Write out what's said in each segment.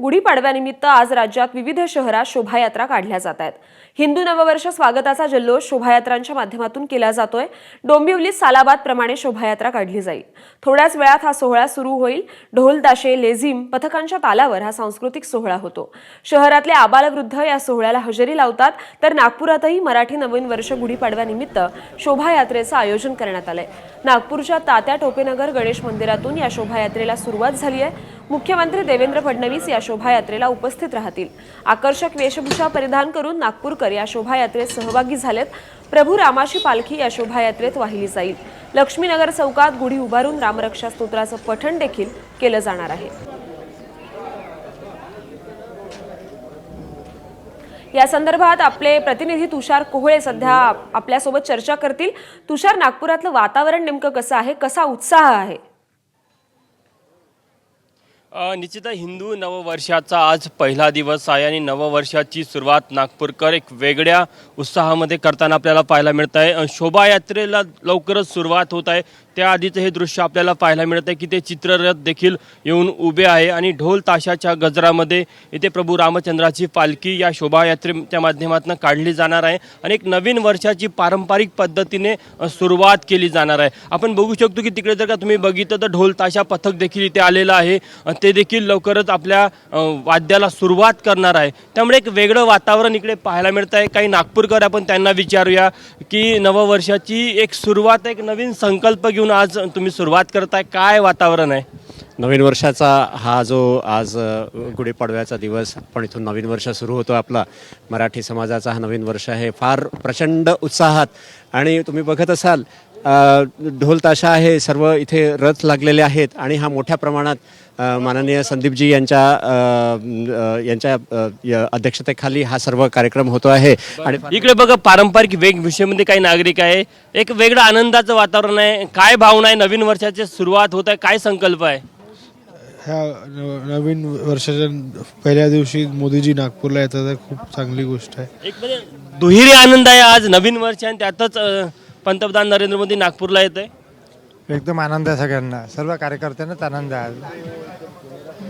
गुढीपाडव्यानिमित्त आज राज्यात विविध शहरात शोभायात्रा काढल्या जात आहेत। हिंदू नववर्ष स्वागताचा जल्लोष शोभायात्रांच्या माध्यमातून केला जातोय। डोंबिवली सालाबाद प्रमाणे शोभायात्रा काढली जाईल। थोड्याच वेळात हा सोहळा सुरू होईल। ढोल ताशे लेझिम पथकांच्या तालावर हा सांस्कृतिक सोहळा होतो। शहरातले आबालवृद्ध या सोहळ्याला हजेरी लावतात, तर नागपुरातही मराठी नवीन वर्ष गुढीपाडव्यानिमित्त शोभायात्रेचं आयोजन करण्यात आलंय। नागपूरच्या तात्या टोपेनगर गणेश मंदिरातून या शोभायात्रेला सुरुवात झाली आहे। मुख्यमंत्री देवेंद्र फडणवीस या शोभायात्रेला उपस्थित राहतील। आकर्षक वेशभूषा परिधान करून नागपूरकर या शोभायात्रेत सहभागी झालेत। प्रभू रामाची पालखी या शोभायात्रेत वाहिली जाईल। लक्ष्मीनगर चौकात गुढी उभारून रामरक्षा स्तोत्राचं पठण देखील केलं जाणार आहे। या संदर्भात आपले प्रतिनिधी तुषार कोहळे सध्या आपल्यासोबत चर्चा करतील। तुषार, नागपुरातलं वातावरण नेमकं कसं आहे, कसा उत्साह आहे? निश्चितच हिंदू नववर्षाचा आज पहिला दिवस आहे आणि नववर्षाची सुरुवात नागपूरकर एक वेगळ्या उत्साहामध्ये करताना आपल्याला पाहायला मिळत आहे। शोभायात्रेला लवकरच सुरुवात होत आहे। त्याआधीचं हे दृश्य आपल्याला पाहायला मिळत आहे की ते चित्ररथ देखील येऊन उभे आहे आणि ढोल ताशाच्या गजरामध्ये इथे प्रभू रामचंद्राची पालखी या शोभायात्रेच्या माध्यमातून काढली जाणार आहे आणि एक नवीन वर्षाची पारंपरिक पद्धतीने सुरुवात केली जाणार आहे। आपण बघू शकतो की तिकडे जर का तुम्ही बघितलं तर ढोल ताशा पथक देखील इथे आलेलं आहे। ते देखील लवकरच आपल्या वाद्याला सुरुवात करणार आहे। त्यामुळे एक वेगळं वातावरण इकडे पाहायला मिळत आहे। काही नागपूरकर आपण त्यांना विचारूया की नववर्षाची एक सुरुवात, एक नवीन संकल्प घेऊन आज तुम्ही सुरुवात करताय, काय वातावरण आहे? नवीन वर्षाचा हा जो आज गुढीपाडव्याचा दिवस, पण इथून नवीन वर्ष सुरू होतो आपला मराठी समाजाचा हा नवीन वर्ष आहे फार प्रचंड उत्साहात। आणि तुम्ही बघत असाल ढोल ताशा आहे, सर्व इथे रथ लागलेले आहेत आणि हा मोठ्या प्रमाणात माननीय संदीपजी यांच्या अध्यक्षतेखाली हा सर्व कार्यक्रम होतो आहे। आणि इकडे बघा पारंपरिक वेशभूषेमध्ये काही नागरिक आहे, एक वेगळं आनंदाचं वातावरण आहे। काय भावना आहे? नवीन वर्षाची सुरुवात होत आहे, काय संकल्प आहे? ह्या नवीन वर्षाच्या पहिल्या दिवशी मोदीजी नागपूरला येतात, तर खूप चांगली गोष्ट आहे। एक म्हणजे दुहेरी आनंद आहे आज नवीन वर्ष आणि त्यातच पंतप्रधान नरेंद्र मोदी नागपूरला येत आहे। एकदम आनंद आहे सगळ्यांना, सर्व कार्यकर्त्यांनाच आनंद आहे,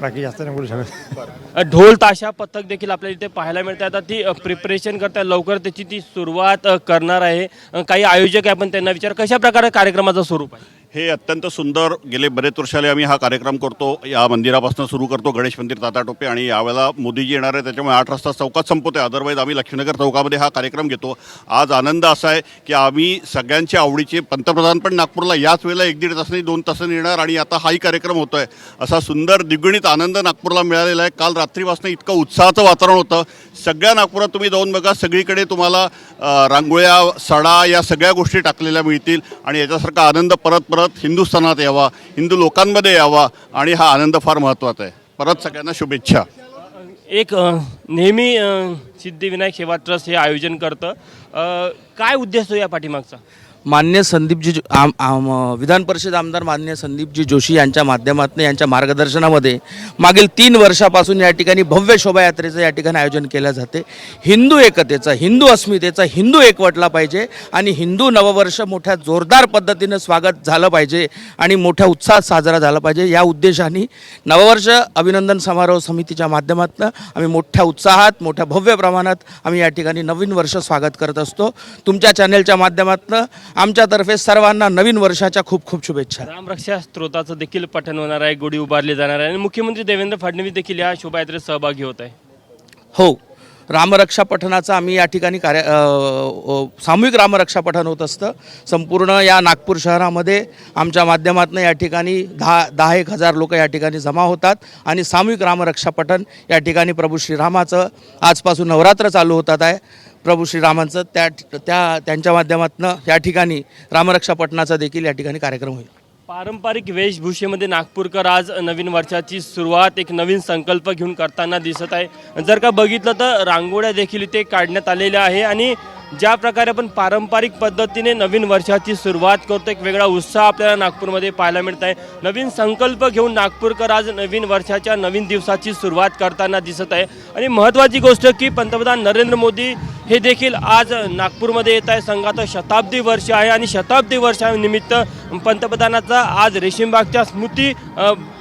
बाकी जास्त नाही बोलू शकत। ढोल ताशा पथक देखील आपल्याला इथे पाहायला मिळते। आता ती प्रिपरेशन करतात, लवकर त्याची ती सुरुवात करणार आहे। काही आयोजक आहे, आपण त्यांना विचार कशा प्रकारे कार्यक्रमाचं स्वरूप आहे? हे अत्यंत सुंदर, गेले बरेच वर्षाले आम्ही हा कार्यक्रम करतो। या मंदिरापासून सुरू करतो, गणेश मंदिर तात्या टोपे, आणि यावेळेला मोदीजी येणार आहे त्याच्यामुळे 8 वाजता चौकात संपवतो आहे। अदरवाईज आम्ही लक्ष्मीनगर चौकामध्ये हा कार्यक्रम घेतो। आज आनंद असा आहे की आम्ही सगळ्यांच्या आवडीचे पंतप्रधान पण नागपूरला याच वेळेला 1-1.5 तासांनी 2 तासांनी येणार आणि आता हाही कार्यक्रम होतो आहे। असा सुंदर द्विगुणित आनंद नागपूरला मिळालेला आहे। काल रात्रीपासून इतकं उत्साहाचं वातावरण होतं। सगळ्या नागपुरात तुम्ही जाऊन बघा, सगळीकडे तुम्हाला रांगोळ्या, सडा या सगळ्या गोष्टी टाकलेल्या मिळतील आणि याच्यासारखा आनंद परत परत हिंदुस्थानात यावा, हिंदू लोकांमध्ये यावा आणि हा आनंद फार महत्त्वाचा आहे। परत सगळ्यांना शुभेच्छा। एक नेहमी सिद्धिविनायक सेवा ट्रस्ट हे आयोजन करतं, काय उद्देश या पाठीमागचा? मान्य संदीपजी विधान परिषद आमदार मान्य संदीपजी जोशी यांच्या माध्यमातून, यांच्या मार्गदर्शनामध्ये मागील 3 वर्षापासून या ठिकाणी भव्य शोभायात्रेचं या ठिकाणी आयोजन केलं जाते। हिंदू एकतेचं, हिंदू अस्मितेचं, हिंदू एकवटला पाहिजे आणि हिंदू नववर्ष मोठ्या जोरदार पद्धतीनं स्वागत झालं पाहिजे आणि मोठ्या उत्साहात साजरा झाला पाहिजे। या उद्देशाने नववर्ष अभिनंदन समारोह समितीच्या माध्यमातून आम्ही मोठ्या उत्साहात, मोठ्या भव्य प्रमाणात आम्ही या ठिकाणी नवीन वर्ष स्वागत करत असतो। तुमच्या चॅनलच्या माध्यमातून आमच्यातर्फे सर्वांना नवीन वर्षाच्या खूप खूप शुभेच्छा। रामरक्षा स्तोत्राचं देखील पठण होणार आहे, गुढी उभारली जाणार आहे आणि मुख्यमंत्री देवेंद्र फडणवीस देखील या शोभायात्रेत सहभागी होत आहे। हो, रामरक्षा पठणाचं आम्ही या ठिकाणी सामूहिक रामरक्षा पठण होत असतं। संपूर्ण या नागपूर शहरामध्ये आमच्या माध्यमातून या ठिकाणी 10-1 हजार लोक या ठिकाणी जमा होतात आणि सामूहिक रामरक्षा पठण या ठिकाणी प्रभू श्रीरामाचं, आजपासून नवरात्र चालू होतात आहे, प्रभू श्रीरामांचं त्यांच्या माध्यमातून या ठिकाणी रामरक्षा पठणाचा देखील या ठिकाणी कार्यक्रम होईल। पारंपरिक वेशभूषेमध्ये नागपूरकर आज नवीन वर्षाची सुरुवात एक नवीन संकल्प घेऊन करताना दिसत आहे। जर का बघितलं तर रांगोळ्या देखील इथे काढण्यात आलेल्या आहे आणि ज्या प्रकारे आपण पारंपरिक पद्धतीने नवीन वर्षाची सुरुवात करतो, एक वेगळा उत्साह आपल्याला नागपूरमध्ये पाहायला मिळत आहे। नवीन संकल्प घेऊन नागपूरकर आज नवीन वर्षाच्या नवीन दिवसाची सुरुवात करताना दिसत आहे आणि महत्त्वाची गोष्ट की पंतप्रधान नरेंद्र मोदी हे देखील आज नागपूरमध्ये येत आहे। संघाचं शताब्दी वर्ष आहे आणि शताब्दी वर्षानिमित्त पंतप्रधानाचा आज रेशीमबागच्या स्मृती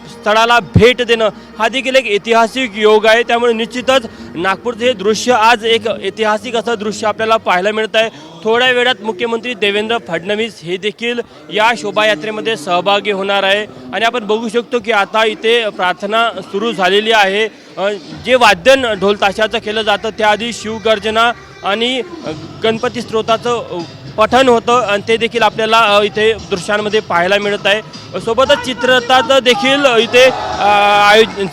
स्थळाला भेट देणं हा देखील एक ऐतिहासिक योग आहे. त्यामुळे निश्चितच नागपूरचं हे दृश्य आज एक ऐतिहासिक असं दृश्य आपल्याला पाहायला मिळत आहे. थोड्या वेळात मुख्यमंत्री देवेंद्र फडणवीस हे देखील या शोभायात्रेमध्ये सहभागी होणार आहे आणि आपण बघू शकतो की आता इथे प्रार्थना सुरू झालेली आहे. जे वाद्यन ढोल ताशाचं केलं जातं त्याआधी शिवगर्जना आणि गणपती स्तोत्राचं पठण होतं आणि ते देखील आपल्याला इथे दृश्यांमध्ये पाहायला मिळत आहे. सोबतच चित्ररथ देखील इथे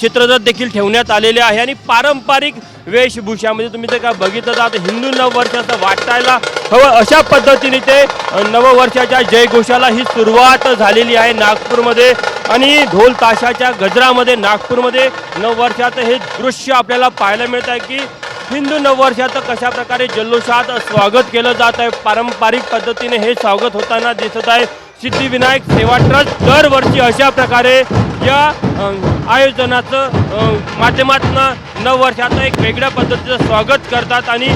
चित्ररथ देखील ठेवण्यात आलेले आहे आणि पारंपरिक वेशभूषामध्ये तुम्ही ते का बघितलं तर हिंदू नववर्षाचं वाटायला हवं अशा पद्धतीने ते नववर्षाच्या जयघोषाला ही सुरुवात झालेली आहे नागपूरमध्ये आणि ढोल ताशाच्या गजरामध्ये नागपूरमध्ये नववर्षाचं हे दृश्य आपल्याला पाहायला मिळत आहे की हिंदू नववर्षाचं कशा प्रकारे जल्लोषात स्वागत केलं जात आहे. पारंपरिक पद्धतीने हे स्वागत होताना दिसत आहे. सिद्धिविनायक सेवा ट्रस्ट दरवर्षी अशा प्रकारे या आयोजनाचं माध्यमातून नववर्षाचं एक वेगळ्या पद्धतीचं स्वागत करतात आणि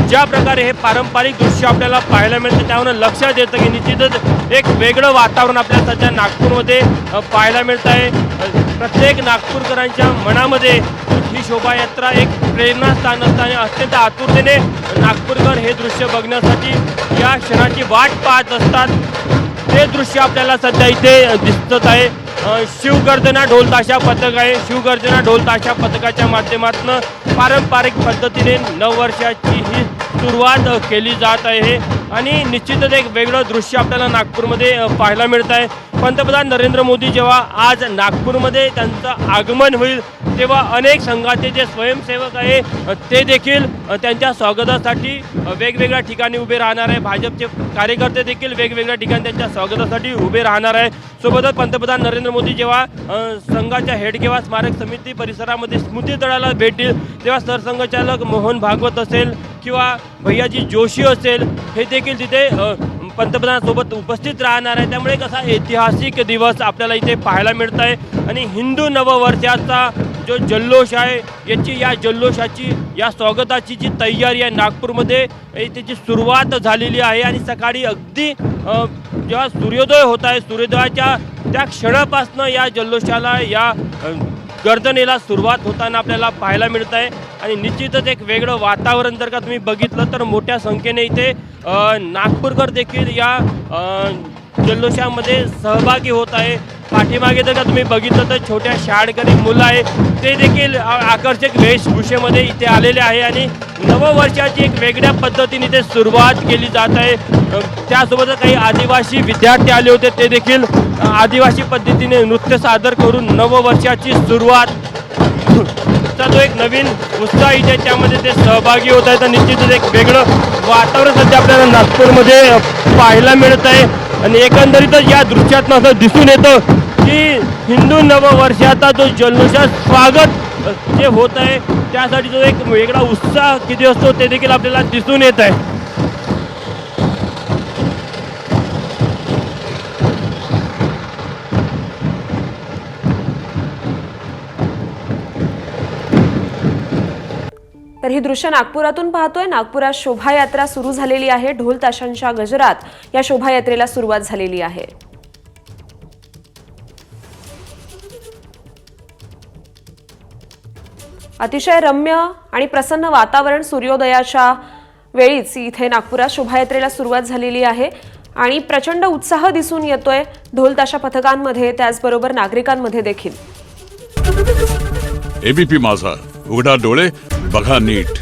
ज्या प्रकारे हे पारंपरिक दृश्य आपल्याला पाहायला मिळतं त्यावरून लक्षात येतं की निश्चितच एक वेगळं वातावरण आपल्याला सध्या नागपूरमध्ये पाहायला मिळतं आहे. प्रत्येक नागपूरकरांच्या मनामध्ये ही शोभायात्रा एक प्रेरणास्थान असतं आणि अत्यंत आतुरतेने नागपूरकर हे दृश्य बघण्यासाठी या क्षणाची वाट पाहत असतात. ते दृश्य आपल्याला सध्या इथे दिसत आहे. शिवगर्जना ढोल ताशा पथक आहे. शिवगर्जना ढोल ताशा पथकाच्या माध्यमातून पारंपरिक पद्धतीने नववर्षाची ही सुरुवात केली जात आहे आणि निश्चितच एक वेगळं दृश्य आपल्याला नागपूरमध्ये पाहायला मिळत आहे. पंतप्रधान नरेंद्र मोदी जेव्हा आज नागपूरमध्ये त्यांचं आगमन होईल तेव्हा अनेक संघाचे जे स्वयंसेवक आहे ते देखील त्यांच्या स्वागतासाठी वेगवेगळ्या ठिकाणी उभे राहणार आहे. भाजपचे कार्यकर्ते देखील वेगवेगळ्या ठिकाणी त्यांच्या स्वागतासाठी उभे राहणार आहे. सोबतच पंतप्रधान नरेंद्र मोदी जेव्हा संघाच्या हेडगेवार स्मारक समिती परिसरामध्ये स्मृतितळाला भेट देईल तेव्हा सरसंघचालक मोहन भागवत असेल किंवा भैयाजी जोशी असेल हे देखील तिथे पंतप्रधानांसोबत उपस्थित राहणार आहे. त्यामुळे एक असा ऐतिहासिक दिवस आपल्याला इथे पाहायला मिळत आहे आणि हिंदू नववर्षाचा जो जल्लोष आहे या जल्लोषाची या स्वागताची जी तयारी आहे नागपूरमध्ये त्याची सुरुवात झालेली आहे आणि सकाळी अगदी जेव्हा सूर्योदय होत आहे सूर्योदयाच्या त्या क्षणापासून या जल्लोषाला या गर्दनेला सुरुवात होताना आपल्याला पाहायला मिळत आहे आणि निश्चितच एक वेगळं वातावरण जर का तुम्ही बघितलं तर मोठ्या संख्येने इथे नागपूरकर देखील या जल्लोषामध्ये सहभागी होत आहे. पाठीमागे जर का तुम्ही बघितलं तर छोट्या शाळकरी मुलं आहे ते देखील आकर्षक वेशभूषेमध्ये इथे आलेले आहे आणि नववर्षाची एक वेगळ्या पद्धतीने इथे सुरुवात केली जात आहे. त्यासोबतच काही आदिवासी विद्यार्थी आले होते ते देखील आदिवासी पद्धतीने नृत्य सादर करून नववर्षाची सुरुवात चा जो एक नवीन उत्साह इथे त्यामध्ये ते सहभागी होत आहेत. निश्चितच एक वेगळं वातावरण सध्या आपल्याला नागपूरमध्ये पाहायला मिळत आहे आणि एकंदरीतच या दृश्यातनं असं दिसून येतं की हिंदू नववर्षाचा जो जल्लोषात स्वागत जे होत आहे त्यासाठी जो एक वेगळा उत्साह किती असतो ते देखील आपल्याला दिसून येत आहे. तर ही दृश्य नागपुरातून पाहतोय. नागपुरात शोभायात्रा सुरू झालेली आहे. ढोल ताशांच्या गजरात या शोभायात्रेला सुरुवात झालेली आहे. अतिशय रम्य आणि प्रसन्न वातावरण सूर्योदयाच्या वेळीच इथे नागपुरात शोभायात्रेला सुरुवात झालेली आहे आणि प्रचंड उत्साह दिसून येतोय ढोल ताशा पथकांमध्ये त्याचबरोबर नागरिकांमध्ये देखील. एबीपी माझा, उघडा डोळे बघा नीट.